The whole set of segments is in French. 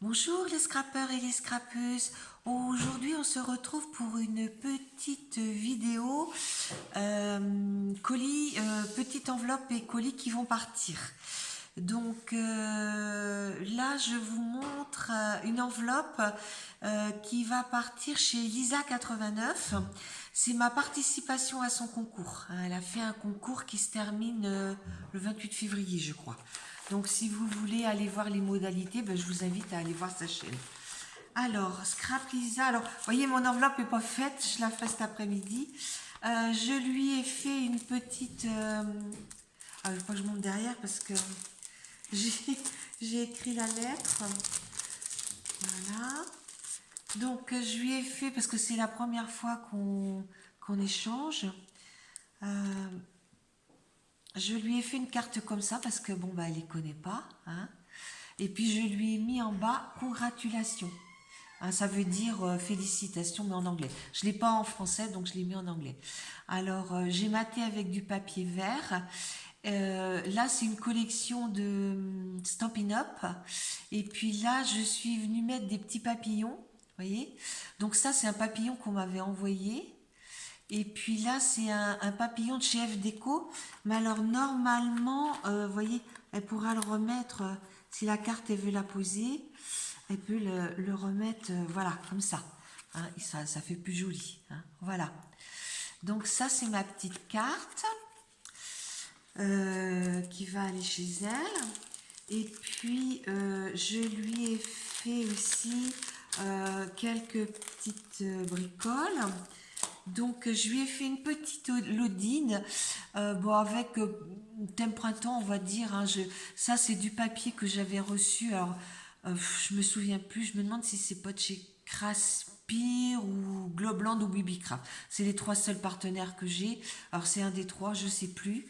Bonjour les scrappeurs et les scrappeuses. Aujourd'hui, on se retrouve pour une petite vidéo colis, petite enveloppe et colis qui vont partir. Donc là, je vous montre une enveloppe qui va partir chez Lisa89. C'est ma participation à son concours. Elle a fait un concours qui se termine le 28 février, je crois. Donc si vous voulez aller voir les modalités, ben, je vous invite à aller voir sa chaîne. Alors, Scrap Lisa, alors, vous voyez, mon enveloppe n'est pas faite, je la ferai cet après-midi. Je lui ai fait une petite... il faut pas que je monte derrière parce que j'ai j'ai écrit la lettre. Voilà. Donc, je lui ai fait, parce que c'est la première fois qu'on échange, euh, je lui ai fait une carte comme ça parce que, bon, bah, elle ne les connaît pas, hein. Et puis, je lui ai mis en bas congratulations. Hein, ça veut dire félicitations, mais en anglais. Je ne l'ai pas en français, donc je l'ai mis en anglais. Alors, j'ai maté avec du papier vert. Là, c'est une collection de Stampin' Up. Et puis là, je suis venue mettre des petits papillons. Vous voyez? Donc ça, c'est un papillon qu'on m'avait envoyé. Et puis là, c'est un papillon de chez F Déco. Mais alors, normalement, vous voyez, elle pourra le remettre, si la carte, elle veut la poser, elle peut le remettre, voilà, comme ça. Hein, et ça fait plus joli. Hein, voilà. Donc ça, c'est ma petite carte qui va aller chez elle. Et puis, je lui ai fait aussi quelques petites bricoles. Donc, je lui ai fait une petite lodine, bon, avec thème printemps, on va dire. Hein, ça, c'est du papier que j'avais reçu. Alors, je me souviens plus. Je me demande si c'est pas de chez Craspire ou Globland ou Bibicraft. C'est les trois seuls partenaires que j'ai. Alors, c'est un des trois, je sais plus.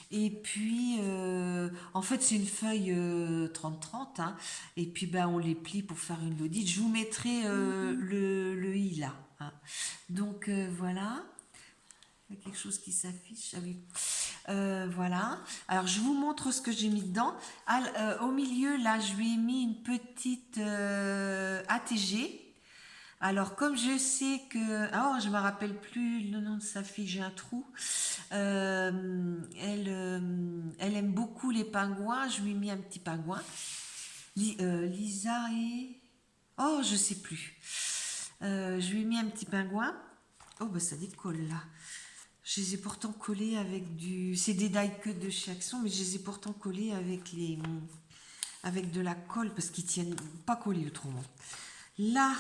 Et puis, en fait, c'est une feuille 30-30, hein, et puis, ben, on les plie pour faire une lodite. Je vous mettrai le i là. Hein. Donc, voilà. Il y a quelque chose qui s'affiche. Ah oui. Voilà. Alors, je vous montre ce que j'ai mis dedans. Au milieu, là, je lui ai mis une petite ATG. Alors, comme je sais que... Oh, je ne me rappelle plus le nom de sa fille, j'ai un trou. Elle aime beaucoup les pingouins. Je lui ai mis un petit pingouin. Lisa et... Oh, je sais plus. Je lui ai mis un petit pingouin. Oh, bah ça décolle là. Je les ai pourtant collés avec du... C'est des die cut de chez Action, mais je les ai pourtant collés avec avec de la colle parce qu'ils tiennent pas collés autrement. Là,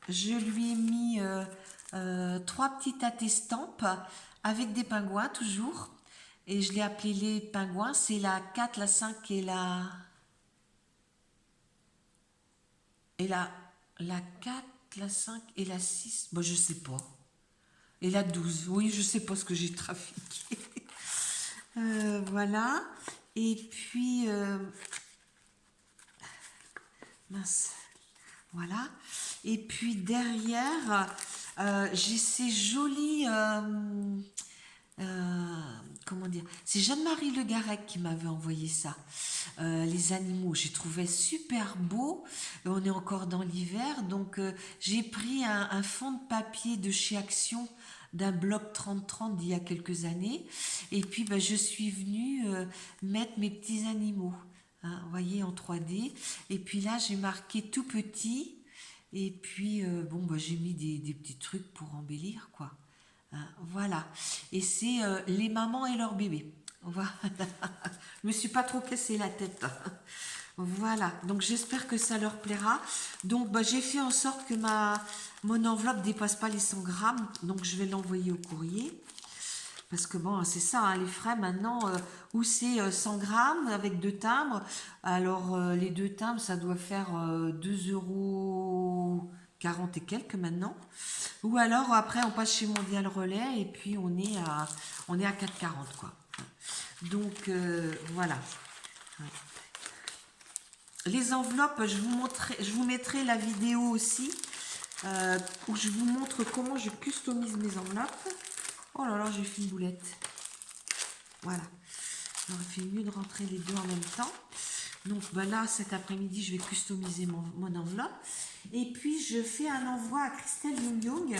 je lui ai mis trois petites attestampes avec des pingouins toujours. Et je l'ai appelé les pingouins. C'est la 4, la 5 et la 4, la 5 et la 6. Bon, je sais pas. Et la 12. Oui, je sais pas ce que j'ai trafiqué. Voilà. Et puis, mince. Voilà. Et puis derrière, j'ai ces jolis... comment dire, c'est Jeanne-Marie Le Garec qui m'avait envoyé ça. Les animaux, j'ai trouvé super beau. On est encore dans l'hiver, donc j'ai pris un fond de papier de chez Action d'un bloc 30-30 d'il y a quelques années. Et puis ben, je suis venue mettre mes petits animaux. Hein, vous voyez, en 3D. Et puis là, j'ai marqué tout petit. Et puis, bon, bah, j'ai mis des petits trucs pour embellir, quoi. Hein, voilà. Et c'est les mamans et leurs bébés. Voilà. Je me suis pas trop cassé la tête. Voilà. Donc, j'espère que ça leur plaira. Donc, bah, j'ai fait en sorte que mon enveloppe dépasse pas les 100 grammes. Donc, je vais l'envoyer au courrier. Parce que bon, c'est ça, hein, les frais maintenant, où c'est 100 grammes avec deux timbres. Alors, les deux timbres, ça doit faire 2,40 € et quelques maintenant. Ou alors, après, on passe chez Mondial Relais et puis on est à 4,40 quoi. Donc, voilà. Les enveloppes, je vous mettrai la vidéo aussi, où je vous montre comment je customise mes enveloppes. Oh là là, j'ai fait une boulette. Voilà. J'aurais fait mieux de rentrer les deux en même temps. Donc ben là, cet après-midi, je vais customiser mon enveloppe. Et puis, je fais un envoi à Christelle Young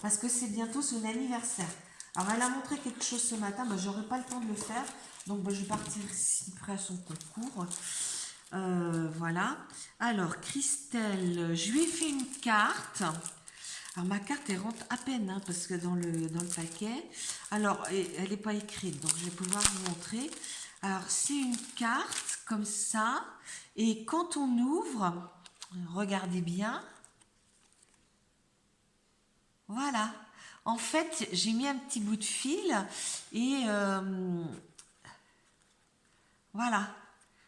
parce que c'est bientôt son anniversaire. Alors, elle a montré quelque chose ce matin, ben, j'aurai pas le temps de le faire. Donc, ben, je vais partir ici près à son concours. Voilà. Alors, Christelle, je lui ai fait une carte. Alors, ma carte, elle rentre à peine, hein, parce que dans le paquet. Alors, elle n'est pas écrite, donc je vais pouvoir vous montrer. Alors, c'est une carte comme ça. Et quand on ouvre, regardez bien. Voilà. En fait, j'ai mis un petit bout de fil et voilà.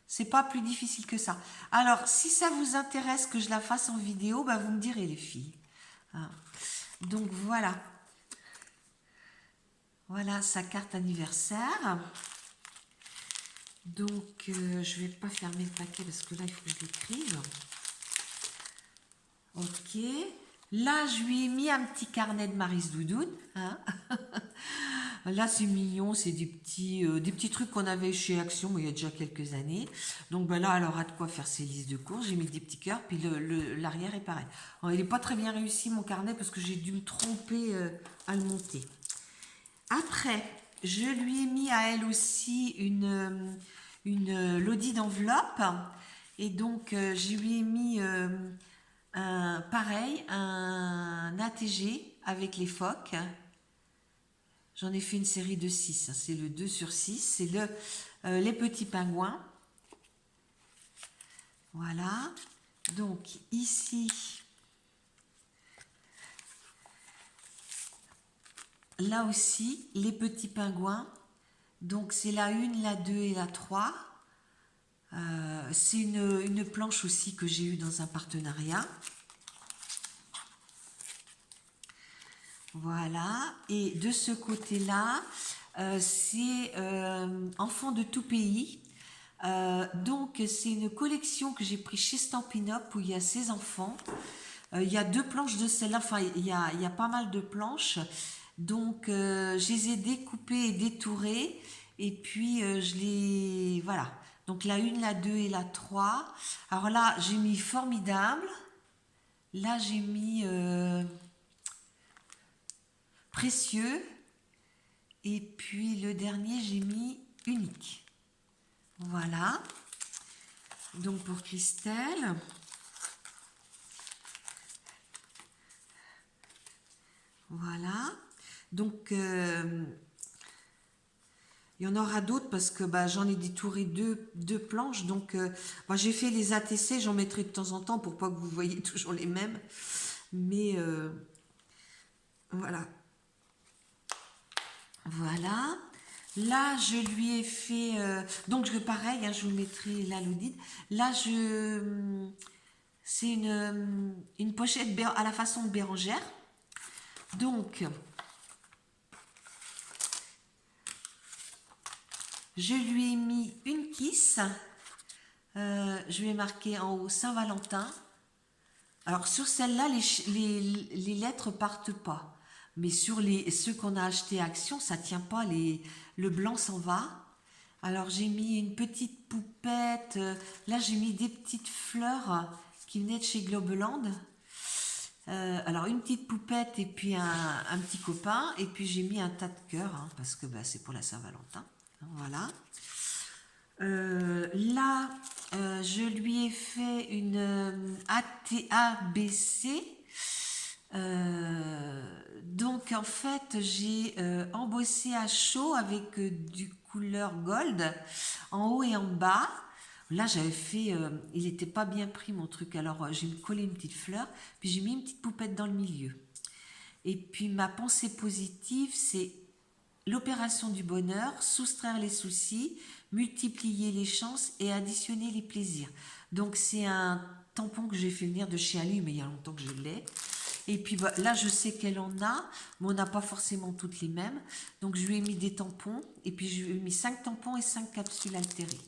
C'est pas plus difficile que ça. Alors, si ça vous intéresse que je la fasse en vidéo, bah, vous me direz les filles. Hein. Donc voilà. Voilà sa carte anniversaire. Donc, je vais pas fermer le paquet parce que là, il faut que je l'écrive. Ok. Là, je lui ai mis un petit carnet de Maryse Doudoune. Hein. Là, c'est mignon, c'est des petits trucs qu'on avait chez Action, mais il y a déjà quelques années. Donc ben là, elle aura de quoi faire ses listes de courses. J'ai mis des petits cœurs, puis l'arrière est pareil. Alors, il n'est pas très bien réussi, mon carnet, parce que j'ai dû me tromper à le monter. Après, je lui ai mis à elle aussi une lodi d'enveloppe. Et donc, je lui ai mis pareil, un ATG avec les phoques. J'en ai fait une série de 6. C'est le 2 sur 6. C'est les petits pingouins. Voilà. Donc, ici, là aussi, les petits pingouins. Donc, c'est la 1, la 2 et la 3. C'est une planche aussi que j'ai eue dans un partenariat. Voilà. Et de ce côté-là, c'est Enfants de tout pays. Donc, c'est une collection que j'ai pris chez Stampin' Up où il y a 16 enfants. Il y a 2 planches de celle-là, enfin, il y a pas mal de planches. Donc, je les ai découpées et détourées. Et puis, je les... Voilà. Donc, la 1, la 2 et la 3. Alors là, j'ai mis formidable. Là, j'ai mis précieux. Et puis, le dernier, j'ai mis unique. Voilà. Donc, pour Christelle... Voilà. Donc, il y en aura d'autres parce que bah, j'en ai détouré deux planches. Donc, j'ai fait les ATC, j'en mettrai de temps en temps pour pas que vous voyez toujours les mêmes. Mais voilà. Voilà. Là, je lui ai fait... donc, pareil, hein, je vous mettrai la Lodide. Là, c'est une pochette à la façon de Bérangère. Donc... Je lui ai mis une kiss. Je lui ai marqué en haut Saint-Valentin. Alors sur celle-là, les lettres partent pas. Mais sur ceux qu'on a achetés à Action, ça tient pas. Le blanc s'en va. Alors j'ai mis une petite poupette. Là j'ai mis des petites fleurs qui venaient de chez Globeland. Alors une petite poupette et puis un petit copain. Et puis j'ai mis un tas de cœurs hein, parce que bah, c'est pour la Saint-Valentin. Voilà. Là, je lui ai fait une ABC. Donc, en fait, j'ai embossé à chaud avec du couleur gold en haut et en bas. Là, j'avais fait... il n'était pas bien pris, mon truc. Alors, j'ai collé une petite fleur, puis j'ai mis une petite poupette dans le milieu. Et puis, ma pensée positive, c'est... L'opération du bonheur, soustraire les soucis, multiplier les chances et additionner les plaisirs. Donc c'est un tampon que j'ai fait venir de chez Ali, mais il y a longtemps que je l'ai. Et puis bah, là, je sais qu'elle en a, mais on n'a pas forcément toutes les mêmes. Donc je lui ai mis des tampons, et puis je lui ai mis 5 tampons et 5 capsules altérées.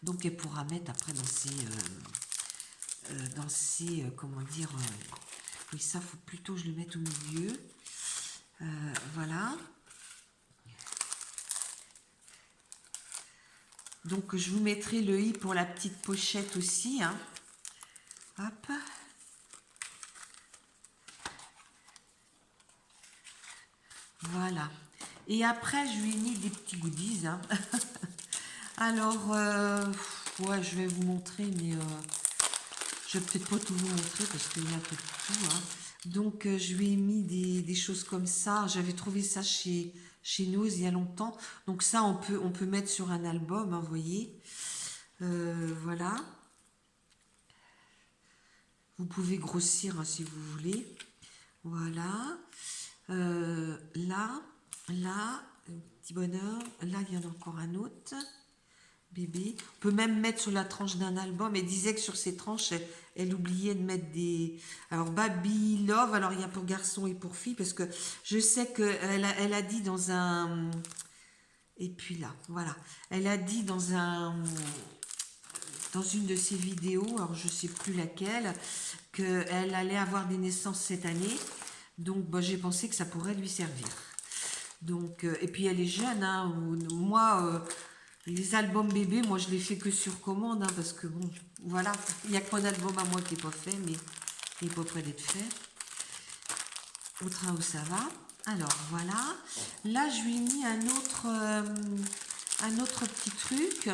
Donc elle pourra mettre après dans ses comment dire, oui ça, faut plutôt que je le mette au milieu. Voilà. Donc, je vous mettrai le i pour la petite pochette aussi. Hein. Hop. Voilà. Et après, je lui ai mis des petits goodies. Hein. Alors, ouais, je vais vous montrer, mais je vais peut-être pas tout vous montrer parce qu'il y a un peu de tout. Hein. Donc, je lui ai mis des choses comme ça. J'avais trouvé ça chez nous il y a longtemps. Donc ça, on peut mettre sur un album, hein, vous voyez. Voilà. Vous pouvez grossir hein, si vous voulez. Voilà. Là, un petit bonheur. Là, il y en a encore un autre. Bébé. On peut même mettre sur la tranche d'un album. Elle disait que sur ces tranches, elle oubliait de mettre des... Alors, Baby Love, alors il y a pour garçon et pour fille, parce que je sais qu'elle a dit dans un... Et puis là, voilà. Elle a dit dans une de ses vidéos, alors je ne sais plus laquelle, qu'elle allait avoir des naissances cette année. Donc, bah, j'ai pensé que ça pourrait lui servir. Donc, et puis elle est jeune, hein, moi, les albums bébés, moi je les fais que sur commande, hein, parce que bon, voilà, il n'y a qu'un album à moi qui n'est pas fait, mais il n'est pas prêt d'être fait. Au train où ça va. Alors voilà, là je lui ai mis un autre petit truc.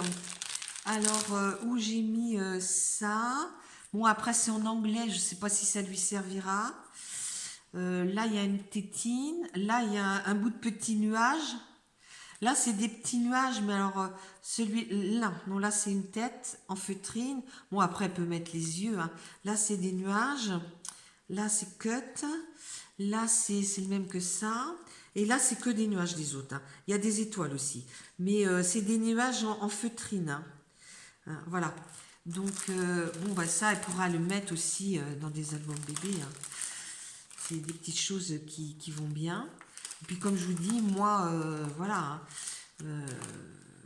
Alors où j'ai mis ça. Bon après c'est en anglais, je ne sais pas si ça lui servira. Là, il y a une tétine. Là, il y a un bout de petit nuage. Là, c'est des petits nuages, mais alors, celui-là, non, là, c'est une tête en feutrine. Bon, après, elle peut mettre les yeux. Hein. Là, c'est des nuages. Là, c'est cut. Là, c'est le même que ça. Et là, c'est que des nuages, les autres. Hein. Il y a des étoiles aussi. Mais c'est des nuages en feutrine. Hein. Hein, voilà. Donc, bon, bah, ça, elle pourra le mettre aussi dans des albums bébés. Hein. C'est des petites choses qui vont bien. Et puis comme je vous dis, moi, voilà, hein,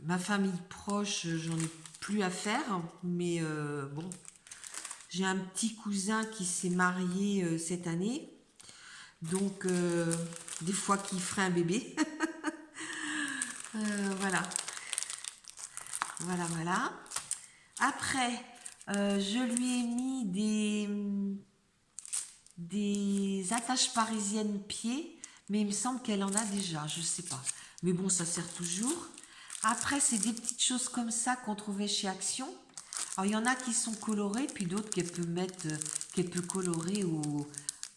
ma famille proche, j'en ai plus à faire, mais bon, j'ai un petit cousin qui s'est marié cette année, donc des fois qu'il ferait un bébé. Voilà, voilà, voilà. Après, je lui ai mis des attaches parisiennes pieds, mais il me semble qu'elle en a déjà, je sais pas. Mais bon, ça sert toujours. Après, c'est des petites choses comme ça qu'on trouvait chez Action. Alors, il y en a qui sont colorées, puis d'autres qu'elle peut mettre, qu'elle peut colorer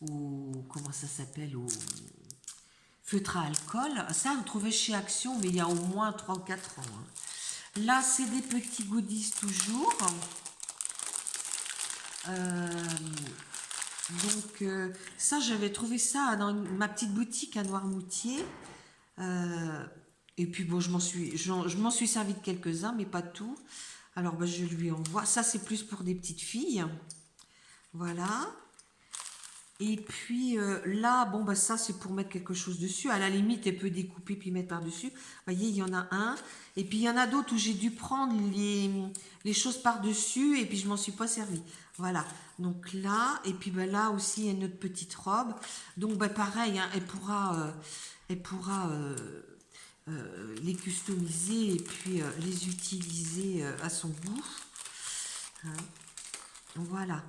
comment ça s'appelle, au feutre à alcool. Ça, on trouvait chez Action, mais il y a au moins 3 ou 4 ans. Hein. Là, c'est des petits goodies toujours. Donc ça, j'avais trouvé ça dans ma petite boutique à Noirmoutier. Et puis bon, je m'en suis servi de quelques-uns, mais pas tout. Alors ben, je lui envoie. Ça, c'est plus pour des petites filles. Voilà. Et puis là, bon, bah ça, c'est pour mettre quelque chose dessus. À la limite, elle peut découper puis mettre par-dessus. Vous voyez, il y en a un. Et puis, il y en a d'autres où j'ai dû prendre les choses par-dessus et puis je m'en suis pas servi. Voilà. Donc là, et puis bah, là aussi, il y a une autre petite robe. Donc, bah, pareil, hein, elle pourra les customiser et puis les utiliser à son goût. Hein. Voilà.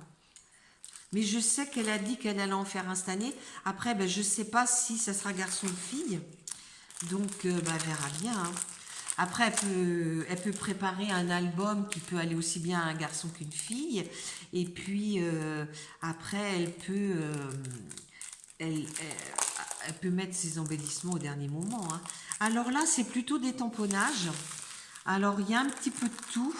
Mais je sais qu'elle a dit qu'elle allait en faire un cette année. Après, ben, je ne sais pas si ça sera garçon ou fille. Donc, ben, elle verra bien. Hein. Après, elle peut préparer un album qui peut aller aussi bien à un garçon qu'une fille. Et puis, après, elle, elle peut mettre ses embellissements au dernier moment. Hein. Alors là, c'est plutôt des tamponnages. Alors, il y a un petit peu de tout.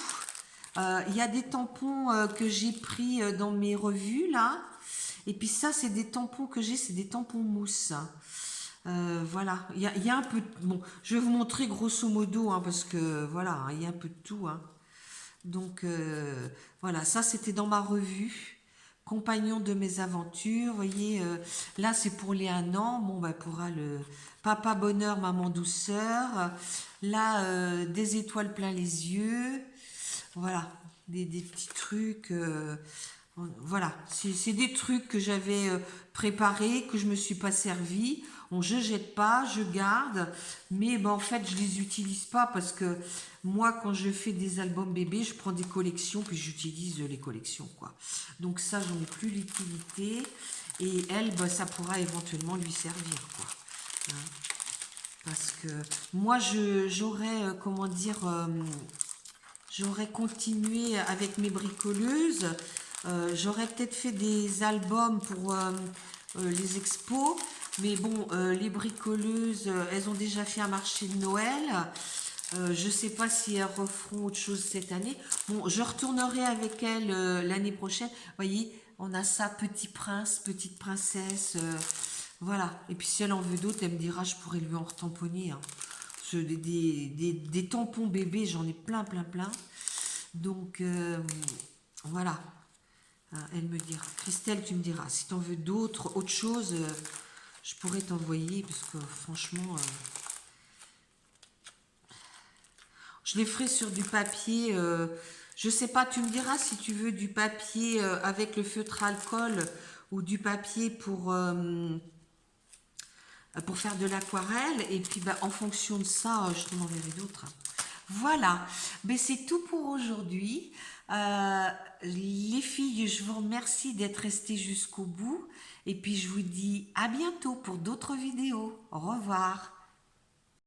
Il y a des tampons que j'ai pris dans mes revues, là. Et puis ça, c'est des tampons que j'ai, c'est des tampons mousse. Voilà, il y a un peu... Bon, je vais vous montrer grosso modo, hein, parce que voilà, hein, il y a un peu de tout. Hein. Donc, voilà, ça, c'était dans ma revue. Compagnon de mes aventures, vous voyez, là, c'est pour les 1 an. Bon, bah, pourra le papa bonheur, maman douceur. Là, des étoiles plein les yeux. Voilà, des petits trucs. Voilà, c'est des trucs que j'avais préparés, que je me suis pas servi. On, je jette pas, je garde, mais ben, en fait je les utilise pas parce que moi quand je fais des albums bébés, je prends des collections puis j'utilise les collections quoi. Donc ça j'en ai plus l'utilité et elle, ben, ça pourra éventuellement lui servir quoi. Hein. Parce que moi j'aurais comment dire j'aurais continué avec mes bricoleuses. J'aurais peut-être fait des albums pour les expos. Mais bon, les bricoleuses, elles ont déjà fait un marché de Noël. Je ne sais pas si elles referont autre chose cette année. Bon, je retournerai avec elles l'année prochaine. Vous voyez, on a ça, Petit Prince, Petite Princesse. Voilà. Et puis si elle en veut d'autres, elle me dira, je pourrais lui en retamponner. Hein. Des tampons bébés, j'en ai plein, plein, plein. Donc, voilà. Hein, elle me dira. Christelle, tu me diras. Si tu en veux d'autres, autre chose, je pourrais t'envoyer. Parce que franchement, je les ferai sur du papier. Je sais pas, tu me diras si tu veux du papier avec le feutre alcool ou du papier pour faire de l'aquarelle. Et puis, bah, en fonction de ça, je t'en enverrai d'autres. Voilà, mais c'est tout pour aujourd'hui. Les filles, je vous remercie d'être restées jusqu'au bout. Et puis, je vous dis à bientôt pour d'autres vidéos. Au revoir.